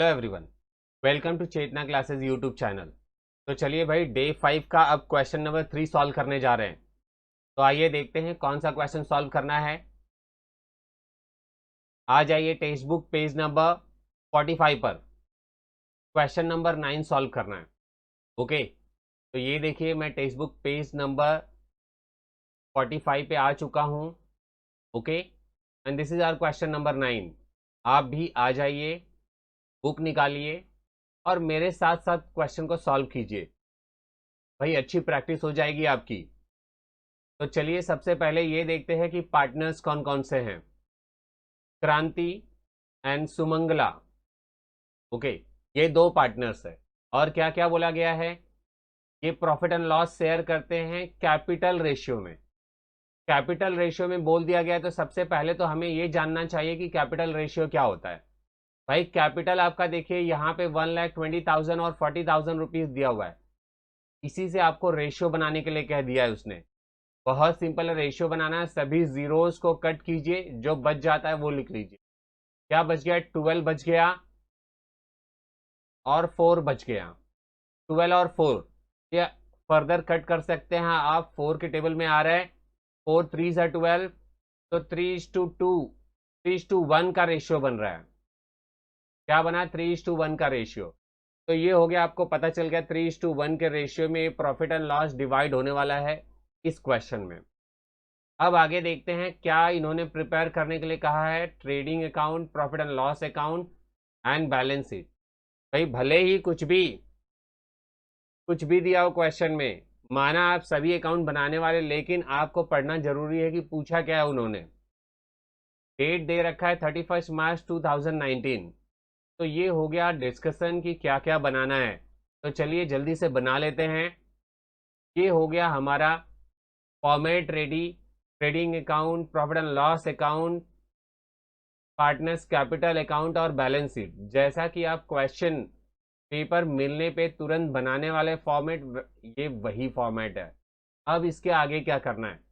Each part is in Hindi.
Hello everyone, welcome to Chetna classes YouTube channel. तो चलिए भाई, डे 5 का अब क्वेश्चन नंबर 3 सॉल्व करने जा रहे हैं। तो आइए देखते हैं कौन सा क्वेश्चन सॉल्व करना है। आ जाइए टेक्स्ट बुक पेज नंबर 45 पर। क्वेश्चन नंबर 9 सॉल्व करना है। ओके, तो ये देखिए मैं टेक्स्ट बुक पेज नंबर 45 पे आ चुका हूँ। Okay, and this is our question number 9। आप भी आ जाइए, बुक निकालिए और मेरे साथ साथ क्वेश्चन को सॉल्व कीजिए। भाई अच्छी प्रैक्टिस हो जाएगी आपकी। तो चलिए सबसे पहले ये देखते हैं कि पार्टनर्स कौन कौन से हैं। क्रांति एंड सुमंगला। ओके, ये दो पार्टनर्स है। और क्या क्या बोला गया है, ये प्रॉफिट एंड लॉस शेयर करते हैं कैपिटल रेशियो में। कैपिटल रेशियो में बोल दिया गया है, तो सबसे पहले तो हमें ये जानना चाहिए कि कैपिटल रेशियो क्या होता है। भाई कैपिटल आपका देखिए यहाँ पे 1,20,000 और 40,000 रुपीज दिया हुआ है। इसी से आपको रेशियो बनाने के लिए कह दिया है उसने। बहुत सिंपल है रेशियो बनाना है। सभी जीरोस को कट कीजिए, जो बच जाता है वो लिख लीजिए। क्या बच गया, 12 बच गया और 4 बच गया। 12 और 4 या फर्दर कट कर सकते हैं आप। 4 के टेबल में आ रहा है, 4 3 है 12, तो 3:2 3:1 का रेशियो बन रहा है। क्या बना, 3:1 का रेशियो। तो ये हो गया, आपको पता चल गया 3:1 के रेशियो में प्रॉफिट एंड लॉस डिवाइड होने वाला है इस क्वेश्चन में। अब आगे देखते हैं क्या इन्होंने प्रिपेयर करने के लिए कहा है। Trading account, profit and loss account and balance sheet. भाई भले ही कुछ भी दिया हो क्वेश्चन में, माना आप सभी अकाउंट बनाने वाले, लेकिन आपको पढ़ना जरूरी है कि पूछा क्या है उन्होंने। डेट दे रखा है 31 मार्च 2019। तो ये हो गया डिस्कशन कि क्या क्या बनाना है। तो चलिए जल्दी से बना लेते हैं। ये हो गया हमारा format ready. Trading account, profit and loss account, partners capital account और बैलेंस शीट। जैसा कि आप क्वेश्चन पेपर मिलने पे तुरंत बनाने वाले फॉर्मेट, ये वही फॉर्मेट है। अब इसके आगे क्या करना है,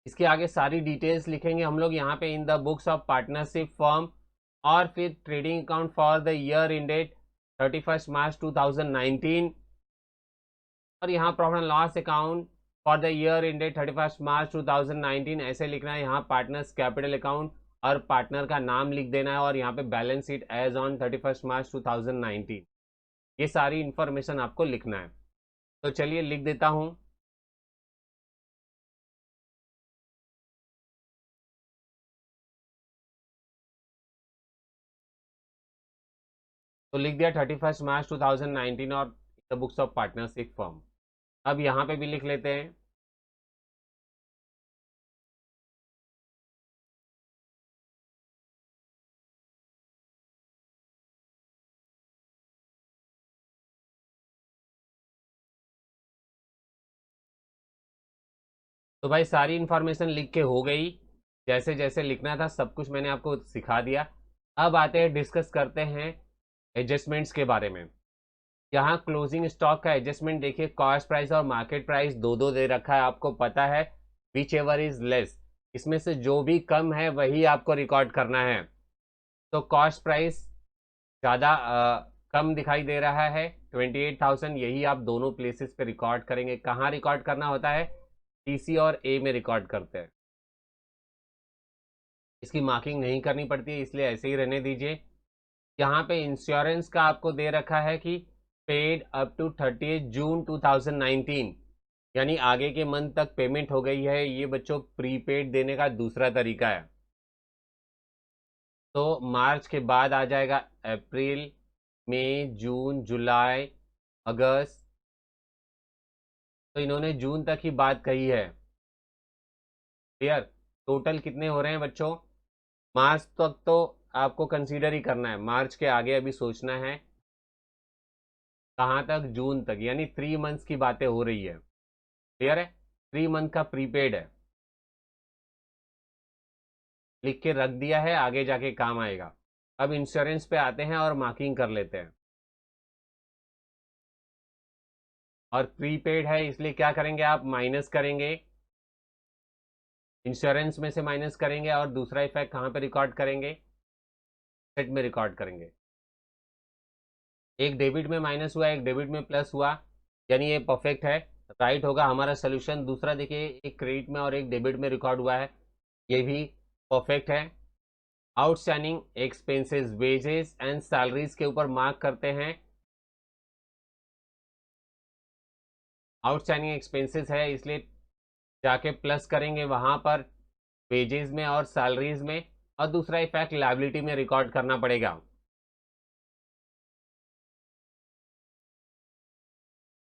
इसके आगे सारी डिटेल्स लिखेंगे हम लोग यहाँ पे। In the books of partnership firm, और फिर trading account for the year ended 31 March 2019, और यहाँ profit and loss account for the year ended 31 March 2019 ऐसे लिखना है। यहाँ पार्टनर्स कैपिटल अकाउंट और पार्टनर का नाम लिख देना है, और यहाँ पे balance sheet as on 31 March 2019। ये सारी इंफॉर्मेशन आपको लिखना है। तो चलिए लिख देता हूँ। तो लिख दिया 31 मार्च 2019 और the books of partnership firm. अब यहाँ पे भी लिख लेते हैं। तो भाई सारी इंफॉर्मेशन लिख के हो गई। जैसे जैसे लिखना था सब कुछ मैंने आपको सिखा दिया। अब आते हैं, डिस्कस करते हैं एडजस्टमेंट्स के बारे में। यहाँ क्लोजिंग स्टॉक का एडजस्टमेंट देखिए, कॉस्ट प्राइस और मार्केट प्राइस दो दो दे रखा है, आपको पता है। विच एवर इज लेस, इसमें से जो भी कम है वही आपको रिकॉर्ड करना है। तो कॉस्ट प्राइस ज़्यादा कम दिखाई दे रहा है 28,000, यही आप दोनों प्लेसेस पे रिकॉर्ड करेंगे। कहाँ रिकॉर्ड करना होता है, टीसी और ए में रिकॉर्ड करते हैं। इसकी मार्किंग नहीं करनी पड़ती है, इसलिए ऐसे ही रहने दीजिए। यहाँ पे इंश्योरेंस का आपको दे रखा है कि पेड अप टू 30 जून 2019, यानी आगे के मंथ तक पेमेंट हो गई है। ये बच्चों प्रीपेड देने का दूसरा तरीका है। तो मार्च के बाद आ जाएगा अप्रैल, मई, जून, जुलाई, अगस्त। तो इन्होंने जून तक ही बात कही है। क्लियर, टोटल कितने हो रहे हैं बच्चों, मार्च तक तो आपको कंसीडर ही करना है, मार्च के आगे अभी सोचना है। कहाँ तक, जून तक, यानी 3 मंथ्स की बातें हो रही है। क्लियर है, 3 मंथ का प्रीपेड है। लिख के रख दिया है, आगे जाके काम आएगा। अब इंश्योरेंस पे आते हैं और मार्किंग कर लेते हैं। और प्रीपेड है इसलिए क्या करेंगे आप, माइनस करेंगे, इंश्योरेंस में से माइनस करेंगे। और दूसरा इफेक्ट कहाँ पे रिकॉर्ड करेंगे, एसेट में रिकॉर्ड करेंगे। एक डेबिट में माइनस हुआ, एक डेबिट में प्लस हुआ, यानी ये परफेक्ट है, राइट होगा हमारा सोल्यूशन। दूसरा देखिए, एक क्रेडिट में और एक डेबिट में रिकॉर्ड हुआ है, ये भी परफेक्ट है। Outstanding expenses wages and salaries के ऊपर मार्क करते हैं। आउटस्टैंडिंग एक्सपेंसेस है इसलिए जाके प्लस करेंगे वहां पर वेजेस में और सैलरीज में, और दूसरा इफेक्ट लायबिलिटी में रिकॉर्ड करना पड़ेगा।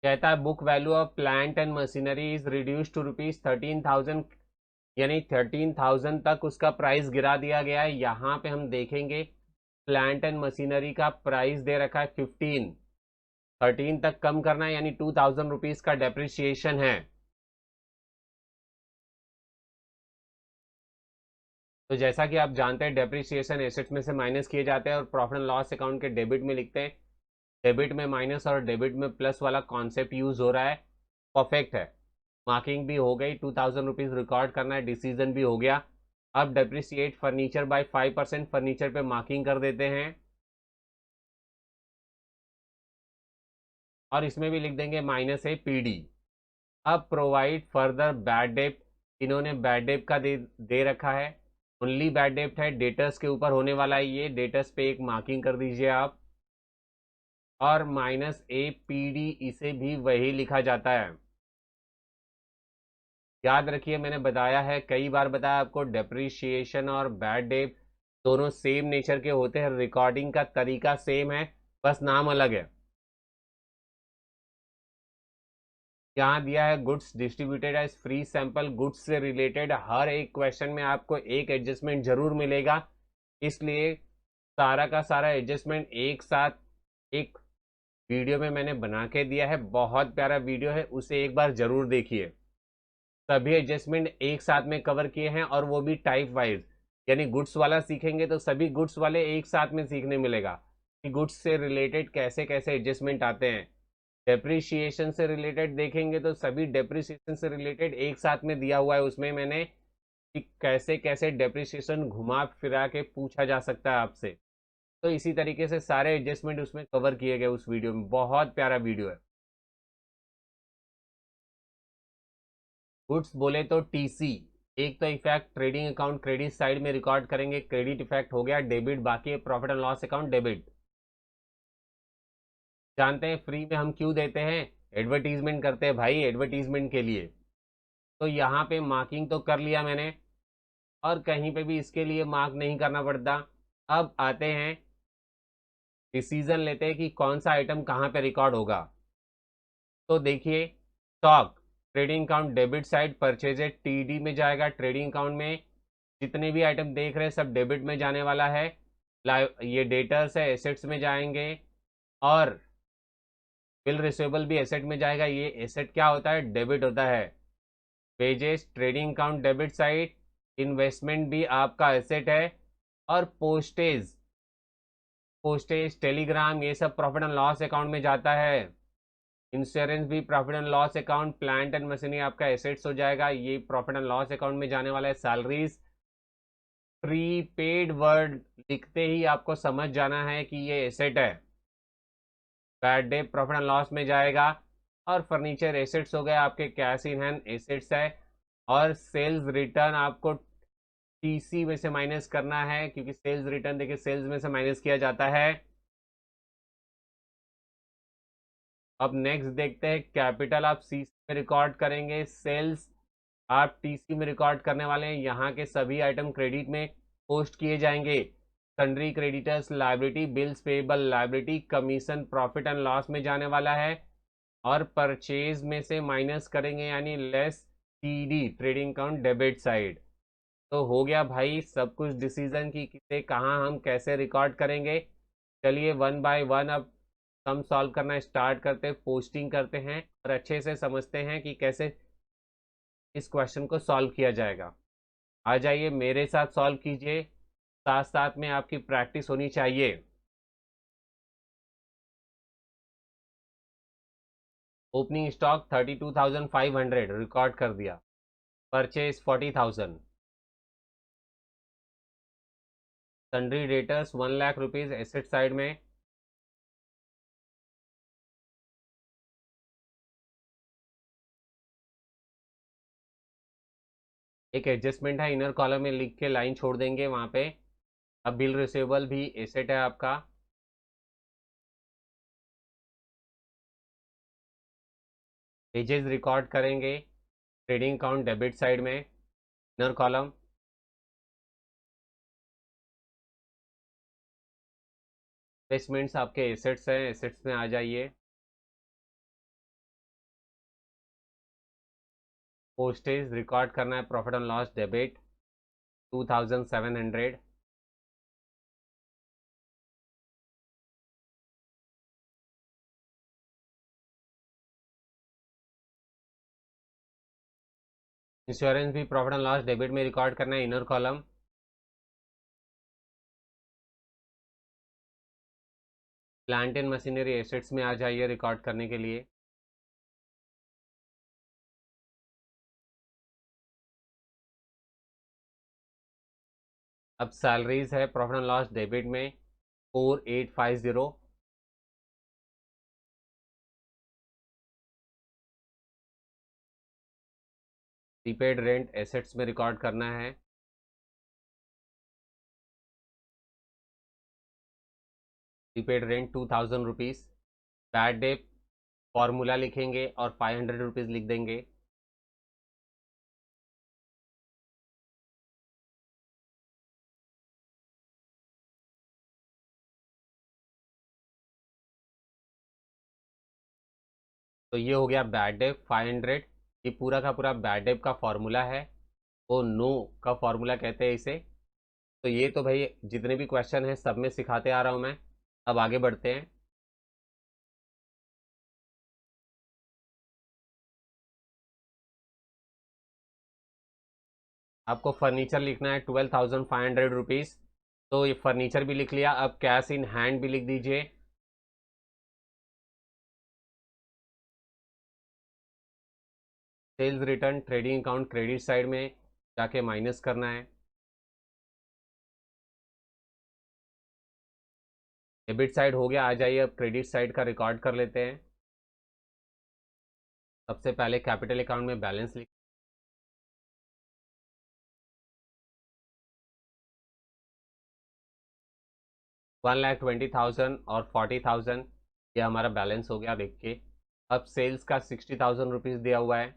कहता है book value of plant and machinery is reduce to ₹13,000, यानी 13,000 तक उसका प्राइस गिरा दिया गया है। यहाँ पे हम देखेंगे प्लांट एंड मशीनरी का प्राइस दे रखा है 15, 13 तक कम करना है, यानी ₹2,000 का डेप्रिसिएशन है। तो जैसा कि आप जानते हैं डेप्रिसिएशन एसेट्स में से माइनस किए जाते हैं और प्रॉफिट एंड लॉस अकाउंट के डेबिट में लिखते हैं। डेबिट में माइनस और डेबिट में प्लस वाला कॉन्सेप्ट यूज हो रहा है, परफेक्ट है। मार्किंग भी हो गई, ₹2,000 रिकॉर्ड करना है, डिसीजन भी हो गया। अब डेप्रिसिएट फर्नीचर बाय 5%, फर्नीचर पे मार्किंग कर देते हैं और इसमें भी लिख देंगे माइनस है पीडी। अब प्रोवाइड फर्दर बैड डेप्ट, इन्होंने बैड डेप्ट का दे रखा है, ओनली बैड डेप्ट है, डेटर्स के ऊपर होने वाला है, ये डेटर्स पे एक मार्किंग कर दीजिए आप। और माइनस ए पी डी, इसे भी वही लिखा जाता है। याद रखिए मैंने बताया है, कई बार बताया आपको, डेप्रिशिएशन और बैड डेप्ट दोनों सेम नेचर के होते हैं, रिकॉर्डिंग का तरीका सेम है, बस नाम अलग है। यहाँ दिया है goods distributed as free sample, goods से रिलेटेड हर एक क्वेश्चन में आपको एक एडजस्टमेंट जरूर मिलेगा, इसलिए सारा का सारा एडजस्टमेंट एक साथ एक वीडियो में मैंने बना के दिया है। बहुत प्यारा वीडियो है, उसे एक बार जरूर देखिए। सभी एडजस्टमेंट एक साथ में कवर किए हैं और वो भी टाइप वाइज, यानी गुड्स वाला सीखेंगे तो सभी गुड्स वाले एक साथ में सीखने मिलेगा कि गुड्स से रिलेटेड कैसे कैसे एडजस्टमेंट आते हैं। डेप्रिशिएशन से रिलेटेड देखेंगे तो सभी डेप्रिशिएशन से रिलेटेड एक साथ में दिया हुआ है उसमें मैंने, कि कैसे कैसे डेप्रिशिएशन घुमा फिरा के पूछा जा सकता है आपसे। तो इसी तरीके से सारे एडजस्टमेंट उसमें कवर किए गए उस वीडियो में, बहुत प्यारा वीडियो है। गुड्स बोले तो टीसी, एक तो effect trading account credit side में रिकॉर्ड करेंगे, क्रेडिट इफेक्ट हो गया, डेबिट बाकी है, profit and loss account debit. जानते हैं फ्री में हम क्यों देते हैं, एडवर्टीजमेंट करते हैं भाई, एडवर्टीजमेंट के लिए। तो यहाँ पे मार्किंग तो कर लिया मैंने, और कहीं पे भी इसके लिए मार्क नहीं करना पड़ता। अब आते हैं डिसीजन लेते हैं कि कौन सा आइटम कहाँ पे रिकॉर्ड होगा। तो देखिए, stock trading account debit side, purchases TD में जाएगा, ट्रेडिंग अकाउंट में जितने भी आइटम देख रहे हैं सब डेबिट में जाने वाला है। ये डेटर्स है, एसेट्स में जाएंगे, और बिल रिसीवेबल भी एसेट में जाएगा। ये एसेट क्या होता है, डेबिट होता है। Wages trading account debit side, investment भी आपका एसेट है, और पोस्टेज, पोस्टेज टेलीग्राम ये सब प्रॉफिट एंड लॉस अकाउंट में जाता है। इंश्योरेंस भी profit and loss account, plant and machinery आपका एसेट्स हो जाएगा, ये प्रॉफिट एंड लॉस अकाउंट में जाने वाला है। सैलरीज प्रीपेड वर्ड लिखते ही आपको समझ जाना है कि ये एसेट है। Bad day profit and loss में जाएगा, और फर्नीचर एसेट्स हो गए आपके, कैश इन हैंड एसेट्स है। और सेल्स रिटर्न आपको टीसी में से माइनस करना है, क्योंकि सेल्स रिटर्न देखिए सेल्स में से माइनस किया जाता है। अब नेक्स्ट देखते हैं, कैपिटल आप सी में रिकॉर्ड करेंगे, सेल्स आप टीसी में रिकॉर्ड करने वाले हैं। यहाँ के सभी आइटम क्रेडिट में पोस्ट किए जाएंगे। Sundry creditors liability, bills payable liability, commission profit and loss में जाने वाला है, और परचेज में से माइनस करेंगे, यानी less TD trading account debit side. तो हो गया भाई सब कुछ डिसीजन की किसे कहाँ हम कैसे रिकॉर्ड करेंगे। चलिए वन बाय वन अब सम सॉल्व करना स्टार्ट करते हैं, पोस्टिंग करते हैं और अच्छे से समझते हैं कि कैसे इस क्वेश्चन को सॉल्व किया जाएगा। आ जाइए मेरे साथ सॉल्व कीजिए, साथ साथ में आपकी प्रैक्टिस होनी चाहिए। ओपनिंग स्टॉक 32,500 रिकॉर्ड कर दिया, purchase 40,000, sundry debtors 1 lakh rupees asset side में, एक एडजस्टमेंट है, इनर कॉलम में लिख के लाइन छोड़ देंगे वहां पे। अब बिल रिसीवेबल भी एसेट है आपका, पेजेस रिकॉर्ड करेंगे ट्रेडिंग अकाउंट डेबिट साइड में, इनर कॉलम। इन्वेस्टमेंट्स आपके एसेट्स हैं, एसेट्स में आ जाइए। पोस्टेज रिकॉर्ड करना है, profit and loss debit 2700। Insurance भी प्रॉफिट एंड लॉस डेबिट में रिकॉर्ड करना है, inner column. Plant and machinery assets में आ जाइए रिकॉर्ड करने के लिए। अब सैलरीज है प्रॉफिट एंड लॉस डेबिट में 4850। प्रीपेड रेंट एसेट्स में रिकॉर्ड करना है। Prepaid rent 2000 rupees. Bad debt formula लिखेंगे और 500 रुपीज़ लिख देंगे। तो ये हो गया बैड डेट 500। ये पूरा का पूरा बैड डेट का फॉर्मूला है, वो नो का फॉर्मूला कहते हैं इसे। तो ये तो भाई जितने भी क्वेश्चन हैं सब में सिखाते आ रहा हूँ मैं। अब आगे बढ़ते हैं। आपको फर्नीचर लिखना है 12,500 रुपीज़। तो ये फर्नीचर भी लिख लिया, अब कैश इन हैंड भी लिख दीजिए। Sales return trading account credit side में जाके माइनस करना है। डेबिट साइड हो गया, आ जाइए अब क्रेडिट साइड का रिकॉर्ड कर लेते हैं। सबसे पहले कैपिटल अकाउंट में बैलेंस लिख, 1,20,000 और 40,000 ये हमारा बैलेंस हो गया देख के। अब सेल्स का 60,000 रुपीज़ दिया हुआ है।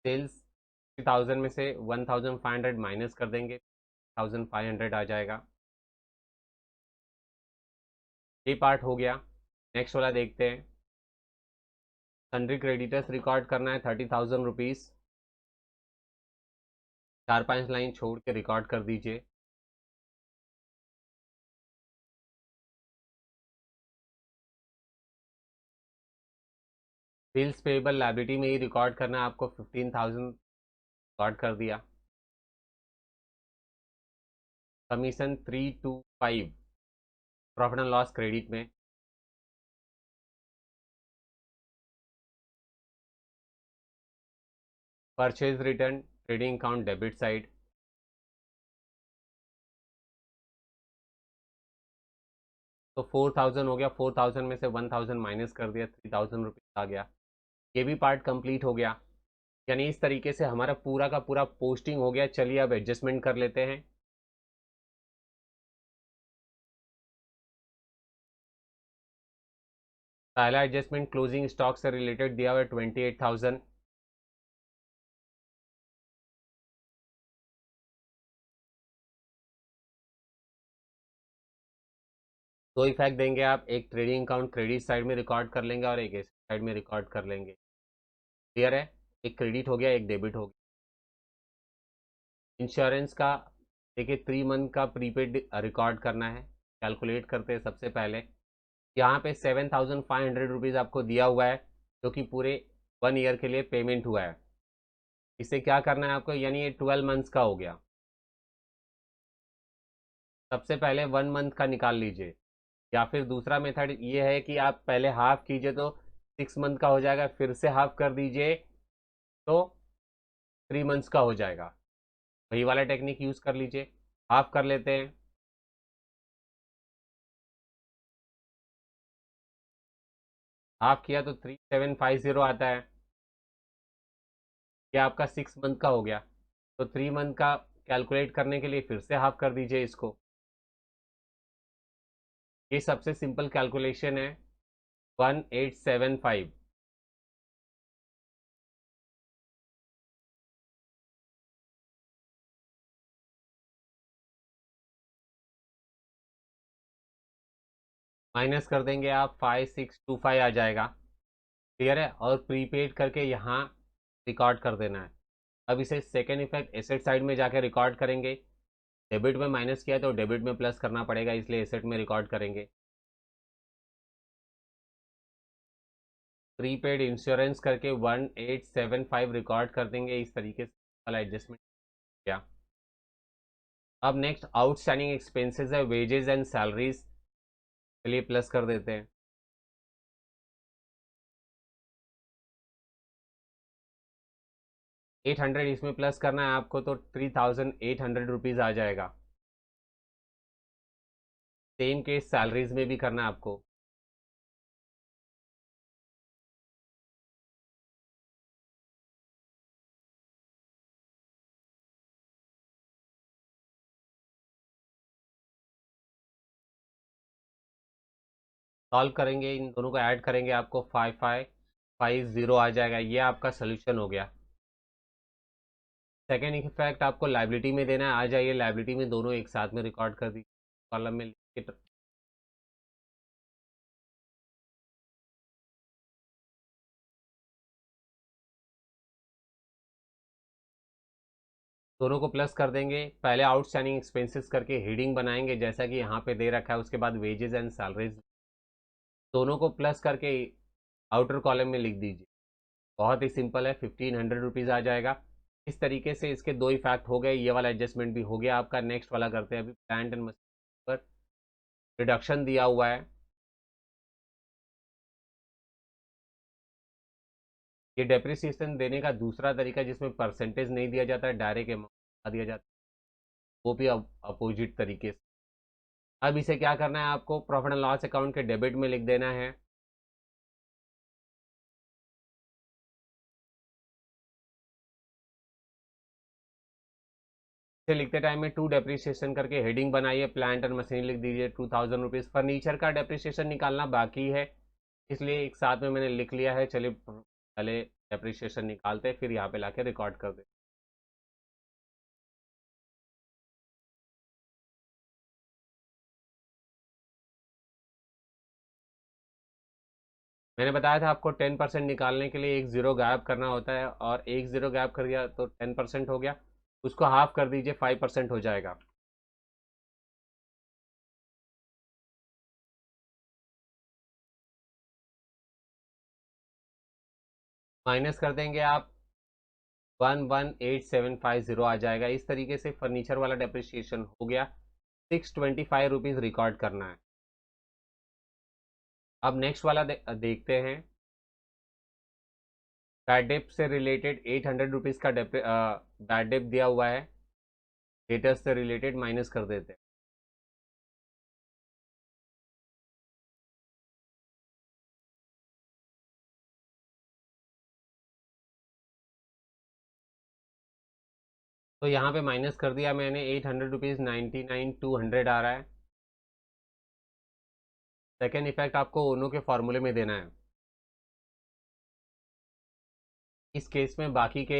सेल्स 60,000 में से 1,500 माइनस कर देंगे, 1,500 आ जाएगा। ये पार्ट हो गया। नेक्स्ट वाला देखते हैं। सन्ड्री क्रेडिटर्स रिकॉर्ड करना है 30,000 रुपीज़। 4-5 लाइन छोड़ के रिकॉर्ड कर दीजिए। बिल्स पेबल लायबिलिटी में ही रिकॉर्ड करना है आपको, 15,000 रिकॉर्ड कर दिया। Commission 325 profit and loss credit में। Purchase return trading account debit side. तो 4,000 हो गया, 4,000 में से 1,000 माइनस कर दिया, 3,000 रुपीज़ आ गया। ये भी पार्ट कंप्लीट हो गया। यानी इस तरीके से हमारा पूरा का पूरा पोस्टिंग हो गया। चलिए अब एडजस्टमेंट कर लेते हैं। पहला एडजस्टमेंट क्लोजिंग स्टॉक से रिलेटेड दिया हुआ है 28,000। दो इफेक्ट देंगे आप, एक ट्रेडिंग अकाउंट क्रेडिट साइड में रिकॉर्ड कर लेंगे और एक एसेट साइड में रिकॉर्ड कर लेंगे। क्लियर है? एक क्रेडिट हो गया, एक डेबिट हो गया। इंश्योरेंस का देखिए 3 मंथ का प्रीपेड रिकॉर्ड करना है। कैलकुलेट करते हैं सबसे पहले। यहाँ पे 7,500 रुपीज़ आपको दिया हुआ है, जो कि पूरे 1 ईयर के लिए पेमेंट हुआ है। इसे क्या करना है आपको, यानी ये 12 मंथ्स का हो गया। सबसे पहले 1 मंथ का निकाल लीजिए, या फिर दूसरा मेथड ये है कि आप पहले हाफ कीजिए तो 6 मंथ का हो जाएगा, फिर से हाफ कर दीजिए तो 3 मंथ्स का हो जाएगा। वही वाला टेक्निक यूज कर लीजिए, हाफ कर लेते हैं। हाफ किया तो 3750 आता है। ये आपका 6 मंथ का हो गया। तो 3 मंथ का कैलकुलेट करने के लिए फिर से हाफ कर दीजिए इसको। ये सबसे सिंपल कैलकुलेशन है, 1875। माइनस कर देंगे आप, 5625 आ जाएगा। क्लियर है? और प्रीपेड करके यहाँ रिकॉर्ड कर देना है। अब इसे सेकेंड इफेक्ट एसेट साइड में जाके रिकॉर्ड करेंगे। डेबिट में माइनस किया है तो डेबिट में प्लस करना पड़ेगा, इसलिए एसेट में रिकॉर्ड करेंगे। प्रीपेड इंश्योरेंस करके 1875 रिकॉर्ड कर देंगे। इस तरीके से वाला एडजस्टमेंट किया। अब नेक्स्ट आउटस्टैंडिंग एक्सपेंसेस है, वेजेस एंड सैलरीज के लिए प्लस कर देते हैं। 800 इसमें प्लस करना है आपको, तो 3800 रुपीज़ आ जाएगा। सेम केस सैलरीज में भी करना है आपको। सॉल्व करेंगे, इन दोनों को ऐड करेंगे, आपको 5550 आ जाएगा। ये आपका सोल्यूशन हो गया। सेकेंड इफेक्ट आपको लाइबिलिटी में देना है। आ जाइए, लाइबिलिटी में दोनों एक साथ में रिकॉर्ड कर दी, कॉलम में लिख के। दोनों को प्लस कर देंगे। पहले आउटस्टैंडिंग एक्सपेंसेस करके हेडिंग बनाएंगे, जैसा कि यहाँ पे दे रखा है। उसके बाद वेजेस एंड सैलरीज, दोनों को प्लस करके आउटर कॉलम में लिख दीजिए। बहुत ही सिंपल है, 1500 रुपीज़ आ जाएगा। इस तरीके से इसके दो इफेक्ट हो गए। ये वाला एडजस्टमेंट भी हो गया आपका। नेक्स्ट वाला करते हैं। अभी प्लांट एंड मशीन पर रिडक्शन दिया हुआ है। ये डेप्रिसिएशन देने का दूसरा तरीका, जिसमें परसेंटेज नहीं दिया जाता है, डायरेक्ट अमाउंट दिया जाता है, वो भी अपोजिट तरीके से। अब इसे क्या करना है आपको, प्रॉफिट एंड लॉस अकाउंट के डेबिट में लिख देना है। इसे लिखते टाइम में टू डेप्रिसिएशन करके हेडिंग बनाइए, प्लांट एंड मशीन लिख दीजिए 2000 रुपीज़। फर्नीचर का डेप्रिसिएशन निकालना बाकी है, इसलिए एक साथ में मैंने लिख लिया है। चलिए पहले डेप्रिसिएशन निकालते हैं, फिर यहाँ पे लाके रिकॉर्ड कर देते। मैंने बताया था आपको 10% निकालने के लिए एक जीरो गायब करना होता है, और एक जीरो गायब कर दिया तो 10% हो गया। उसको हाफ कर दीजिए, 5% हो जाएगा। माइनस कर देंगे आप, 118750 आ जाएगा। इस तरीके से फर्नीचर वाला डेप्रिसिएशन हो गया। 625 रुपीज़ रिकॉर्ड करना है। अब नेक्स्ट वाला देखते हैं। बैड डेप से रिलेटेड 800 रुपीज़ का बैड डेप दिया हुआ है। डेटर्स से रिलेटेड माइनस कर देते हैं। तो यहाँ पे माइनस कर दिया मैंने। 800 रुपीज़ 99,200 आ रहा है। सेकेंड इफेक्ट आपको ओनो के फॉर्मूले में देना है। इस केस में बाकी के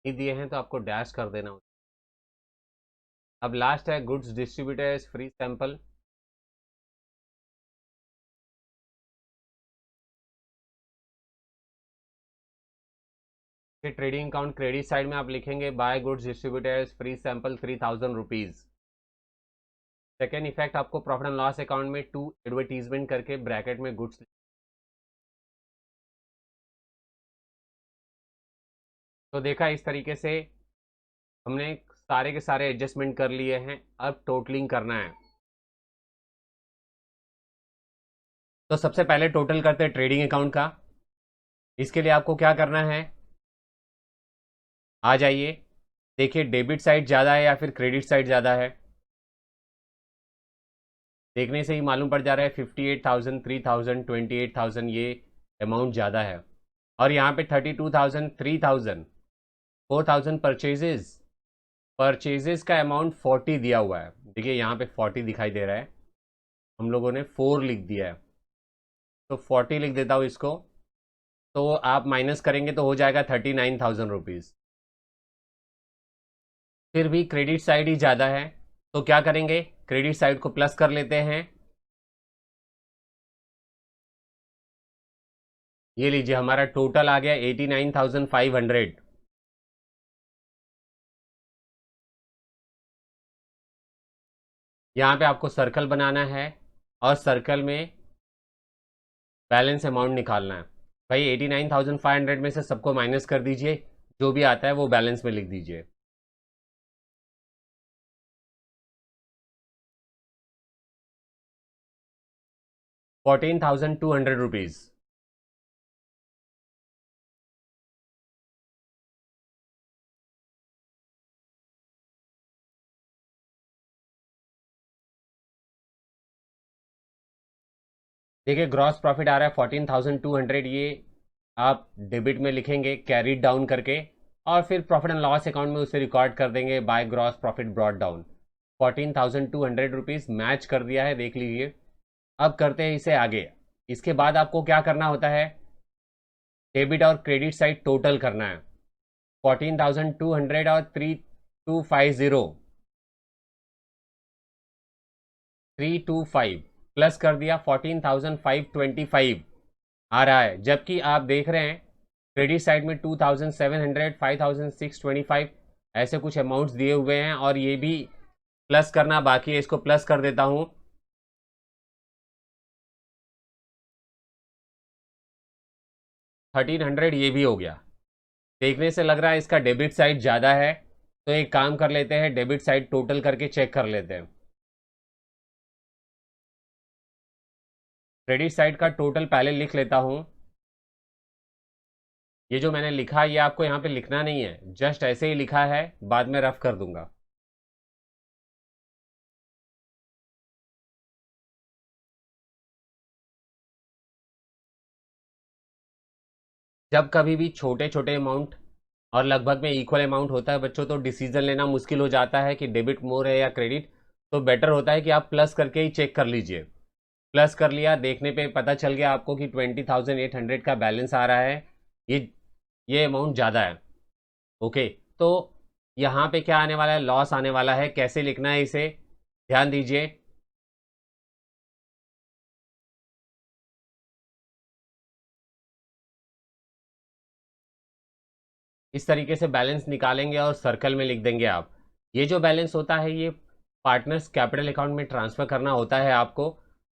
ही दिए हैं तो आपको डैश कर देना होगा। अब लास्ट है गुड्स डिस्ट्रीब्यूटर्स फ्री सैंपल। फिर ट्रेडिंग अकाउंट क्रेडिट साइड में आप लिखेंगे by goods distributors free sample 3000 rupees. Second effect आपको प्रॉफिट एंड लॉस अकाउंट में टू एडवर्टीजमेंट करके ब्रैकेट में गुड्स। तो देखा, इस तरीके से हमने सारे के सारे एडजस्टमेंट कर लिए हैं। अब टोटलिंग करना है। तो सबसे पहले टोटल करते हैं ट्रेडिंग अकाउंट का। इसके लिए आपको क्या करना है, आ जाइए, देखिए डेबिट साइड ज़्यादा है या फिर क्रेडिट साइड ज़्यादा है। देखने से ही मालूम पड़ जा रहा है 58,000, 3,000, 28,000 ये अमाउंट ज़्यादा है। और यहाँ पे 32,000, 3,000, 4,000 परचेजेस का अमाउंट 40 दिया हुआ है। देखिए यहाँ पे 40 दिखाई दे रहा है, हम लोगों ने 4 लिख दिया है, तो 40 लिख देता हूँ इसको। तो आप माइनस करेंगे तो हो जाएगा 39,000 रुपीज़। फिर भी क्रेडिट साइड ही ज़्यादा है, तो क्या करेंगे, क्रेडिट साइड को प्लस कर लेते हैं। ये लीजिए हमारा टोटल आ गया 89,500। यहाँ पे आपको सर्कल बनाना है और सर्कल में बैलेंस अमाउंट निकालना है। भाई 89,500 में से सबको माइनस कर दीजिए, जो भी आता है वो बैलेंस में लिख दीजिए। ₹14,200। देखिए ग्रॉस प्रॉफिट आ रहा है 14,200, ये आप डेबिट में लिखेंगे कैरीड डाउन करके, और फिर प्रॉफिट एंड लॉस अकाउंट में उसे रिकॉर्ड कर देंगे by gross profit brought down. 14,200 match कर दिया है, देख लीजिए। अब करते हैं इसे आगे। इसके बाद आपको क्या करना होता है, डेबिट और क्रेडिट साइड टोटल करना है। 14,200 और 3,250 प्लस कर दिया 14,525 आ रहा है। जबकि आप देख रहे हैं क्रेडिट साइड में 2,700, 5,625 ऐसे कुछ अमाउंट्स दिए हुए हैं, और ये भी प्लस करना बाकी है, इसको प्लस कर देता हूं। 1,300 ये भी हो गया। देखने से लग रहा है इसका डेबिट साइड ज़्यादा है, तो एक काम कर लेते हैं, डेबिट साइड टोटल करके चेक कर लेते हैं। क्रेडिट साइड का टोटल पहले लिख लेता हूं। ये जो मैंने लिखा है ये आपको यहाँ पे लिखना नहीं है, जस्ट ऐसे ही लिखा है, बाद में रफ कर दूंगा। जब कभी भी छोटे छोटे अमाउंट और लगभग में इक्वल अमाउंट होता है बच्चों, तो डिसीजन लेना मुश्किल हो जाता है कि डेबिट मोर है या क्रेडिट। तो बेटर होता है कि आप प्लस करके ही चेक कर लीजिए। प्लस कर लिया, देखने पे पता चल गया आपको कि 20,800 का बैलेंस आ रहा है, ये अमाउंट ज़्यादा है। ओके, तो यहाँ पे क्या आने वाला है, लॉस आने वाला है। कैसे लिखना है इसे, ध्यान दीजिए। इस तरीके से बैलेंस निकालेंगे और सर्कल में लिख देंगे आप। ये जो बैलेंस होता है ये पार्टनर्स कैपिटल अकाउंट में ट्रांसफ़र करना होता है आपको।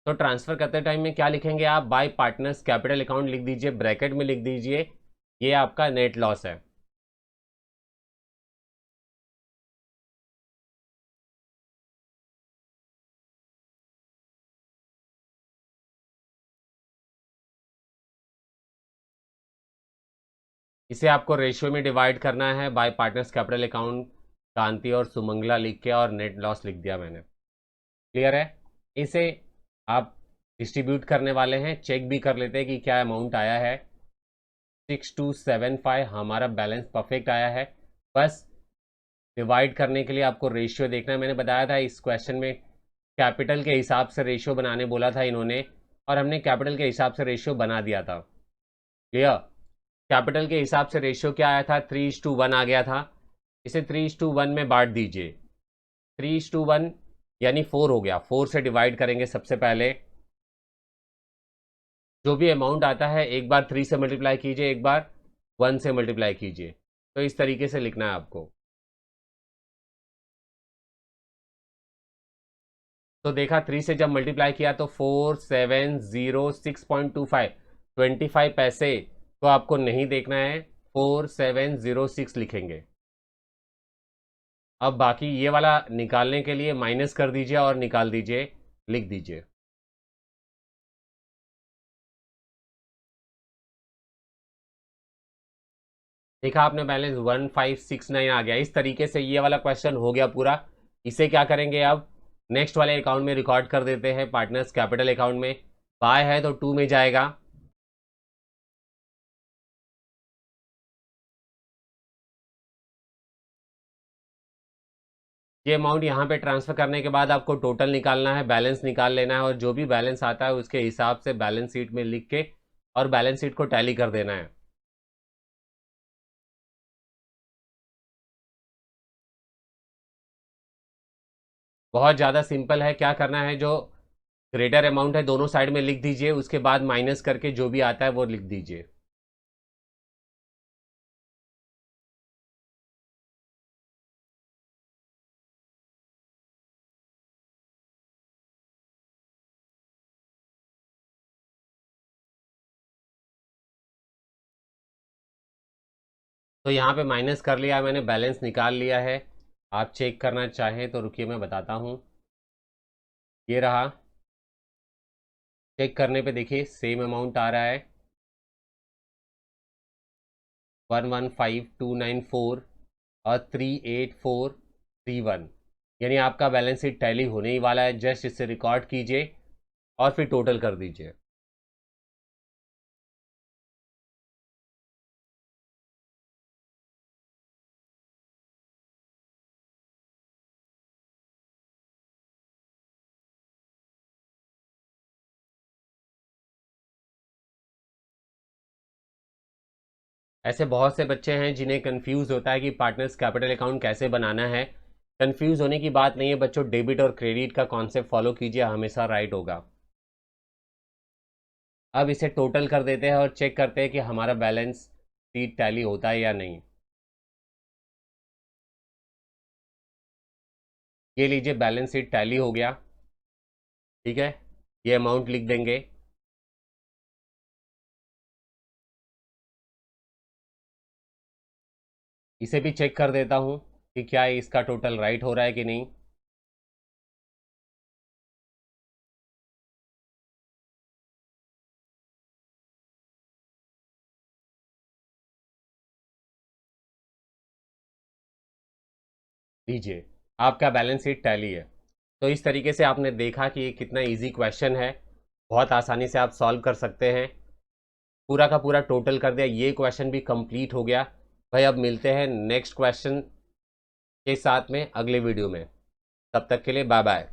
तो ट्रांसफ़र करते टाइम में क्या लिखेंगे आप, बाय पार्टनर्स कैपिटल अकाउंट लिख दीजिए, ब्रैकेट में लिख दीजिए, ये आपका नेट लॉस है। इसे आपको रेशियो में डिवाइड करना है, बाय पार्टनर्स कैपिटल अकाउंट कांति और सुमंगला लिख के, और नेट लॉस लिख दिया मैंने। क्लियर है। इसे आप डिस्ट्रीब्यूट करने वाले हैं, चेक भी कर लेते हैं कि क्या अमाउंट आया है। 6,275 हमारा बैलेंस परफेक्ट आया है। बस डिवाइड करने के लिए आपको रेशियो देखना है। मैंने बताया था इस क्वेश्चन में कैपिटल के हिसाब से रेशियो बनाने बोला था इन्होंने, और हमने कैपिटल के हिसाब से रेशियो बना दिया था। क्लियर। कैपिटल के हिसाब से रेशियो क्या आया था, 3:1 आ गया था। इसे 3:1 में बांट दीजिए। 3:1 यानी 4 हो गया। 4 से डिवाइड करेंगे सबसे पहले। जो भी अमाउंट आता है एक बार 3 से मल्टीप्लाई कीजिए, एक बार 1 से मल्टीप्लाई कीजिए। तो इस तरीके से लिखना है आपको। तो देखा 3 से जब मल्टीप्लाई किया तो 4706.25, 25 पैसे तो आपको नहीं देखना है, 4706 लिखेंगे। अब बाकी ये वाला निकालने के लिए माइनस कर दीजिए और निकाल दीजिए, लिख दीजिए। देखा आपने बैलेंस 1569 आ गया। इस तरीके से ये वाला क्वेश्चन हो गया पूरा। इसे क्या करेंगे अब नेक्स्ट वाले अकाउंट में रिकॉर्ड कर देते हैं, पार्टनर्स कैपिटल अकाउंट में। बाय है तो 2 में जाएगा, ये अमाउंट यहाँ पे ट्रांसफर करने के बाद आपको टोटल निकालना है, बैलेंस निकाल लेना है, और जो भी बैलेंस आता है उसके हिसाब से बैलेंस शीट में लिख के और बैलेंस शीट को टैली कर देना है। बहुत ज़्यादा सिंपल है। क्या करना है, जो ग्रेटर अमाउंट है दोनों साइड में लिख दीजिए, उसके बाद माइनस करके जो भी आता है वो लिख दीजिए। तो यहाँ पे माइनस कर लिया है मैंने, बैलेंस निकाल लिया है। आप चेक करना चाहें तो रुकिए मैं बताता हूँ। ये रहा, चेक करने पे देखिए सेम अमाउंट आ रहा है 115294 और 38431, यानी आपका बैलेंस शीट टैली होने ही वाला है। जस्ट इसे रिकॉर्ड कीजिए और फिर टोटल कर दीजिए। ऐसे बहुत से बच्चे हैं जिन्हें कंफ्यूज होता है कि पार्टनर्स कैपिटल अकाउंट कैसे बनाना है। कंफ्यूज होने की बात नहीं है बच्चों, डेबिट और क्रेडिट का कॉन्सेप्ट फॉलो कीजिए, हमेशा राइट होगा। अब इसे टोटल कर देते हैं और चेक करते हैं कि हमारा बैलेंस शीट टैली होता है या नहीं। ये लीजिए बैलेंस शीट टैली हो गया, ठीक है। ये अमाउंट लिख देंगे। इसे भी चेक कर देता हूँ कि क्या इसका टोटल राइट हो रहा है कि नहीं। लीजिए आपका बैलेंस शीट टैली है। तो इस तरीके से आपने देखा कि ये कितना इजी क्वेश्चन है, बहुत आसानी से आप सॉल्व कर सकते हैं। पूरा का पूरा टोटल कर दिया, ये क्वेश्चन भी कंप्लीट हो गया। भाई अब मिलते हैं नेक्स्ट क्वेश्चन के साथ में अगले वीडियो में, तब तक के लिए बाय बाय।